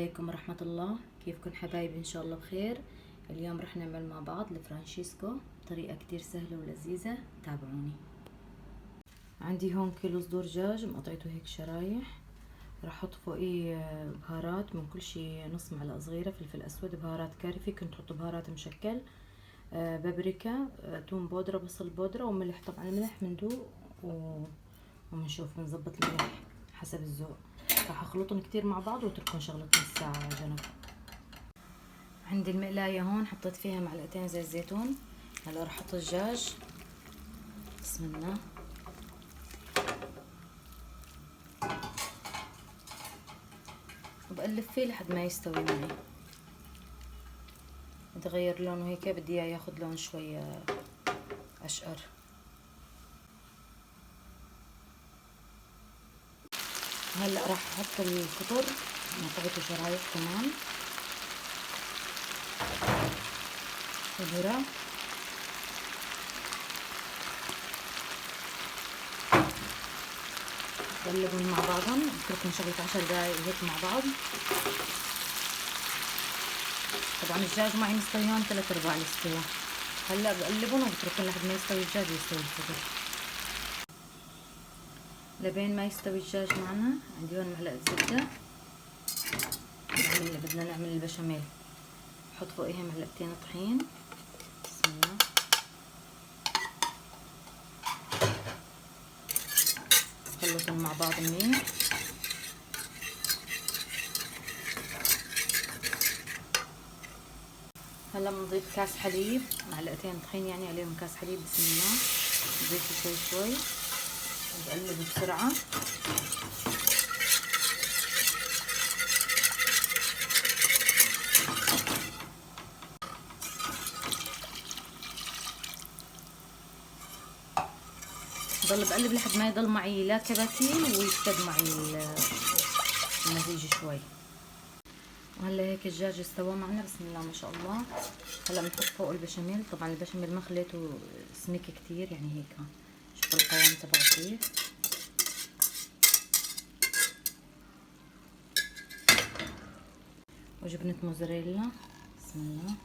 عليكم ورحمة الله. كيفكم حبايبي؟ ان شاء الله بخير. اليوم رح نعمل مع بعض الفرانشيسكو بطريقة كتير سهلة ولذيذة. تابعوني. عندي هون كيلو صدور دجاج مقطعته هيك شرايح. رح احط فوقيه بهارات من كل شي نص معلقة صغيرة فلفل اسود، بهارات كاري، فيكم تحطوا بهارات مشكل، بابريكا، توم بودرة، بصل بودرة، وملح. طبعا الملح مندوق ومنشوف بنظبط الملح حسب الذوق. راح اخلطهم كتير مع بعض واتركهم شغلة نص ساعة على جنب. عندي المقلاية هون حطيت فيها معلقتين زيت زيتون. هلا راح احط الدجاج. بسم الله. وبقلب فيه لحد ما يستوي معي. يتغير لونه هيك، بدي اياه ياخد لون شوي اشقر. هلا راح احط الفطر قطعته شرايح كمان، وذرة، بقلبهم مع بعضهم، بتركهم شغلة 10 دقايق هيك مع بعض. طبعا الدجاج معي مستوي هون 3/4 الاستوى. هلا بقلبهم وبتركهم لحد ما يستوي الدجاج ويستوي الفطر. لبين ما يستوي الدجاج معنا عندي هون معلقة زبدة. اللي بدنا نعمل البشاميل، نحط فوقيها معلقتين طحين. بسم الله. خلطهم مع بعض منيح. هلا بنضيف كاس حليب، معلقتين طحين يعني عليهم كاس حليب. بسم الله. نضيفه شوي شوي وبقلب بسرعة. ضل بقلب لحد ما يضل معي لا كباتين ويشتد معي المزيج شوي. وهلا هيك الدجاج استوى معنا. بسم الله ما شاء الله. هلا بنحط فوق البشاميل. طبعا البشاميل ما خليته سميك كتير يعني هيك. شوفوا القوام تبعه كيف. وجبنة موزاريلا. بسم الله.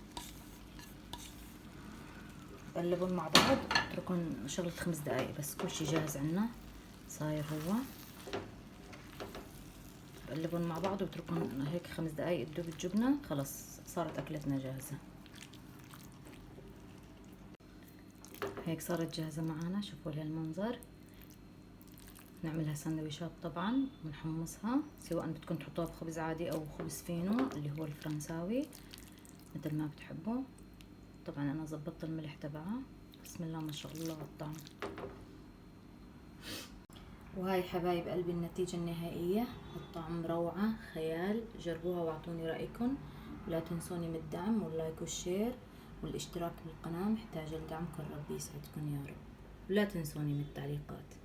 بقلبهم مع بعض، اتركهم شغلة 5 دقايق بس. كل شي جاهز عنا، صاير هو. بقلبهم مع بعض وبتركهم هيك 5 دقايق تذوب الجبنة. خلص صارت اكلتنا جاهزة. هيك صارت جاهزة معانا. شوفوا لهالمنظر. نعملها سندويشات طبعا ونحمصها، سواء بدكم تحطوها بخبز عادي او خبز فينو اللي هو الفرنساوي مثل ما بتحبوا. طبعا انا زبطت الملح تبعها. بسم الله ما شاء الله على الطعم. وهاي حبايب قلبي النتيجة النهائية. الطعم روعة خيال. جربوها واعطوني رأيكم، ولا تنسوني من الدعم واللايك والشير والاشتراك بالقناة. محتاجة لدعمكم، ربي يسعدكم يا رب. ولا تنسوني من التعليقات.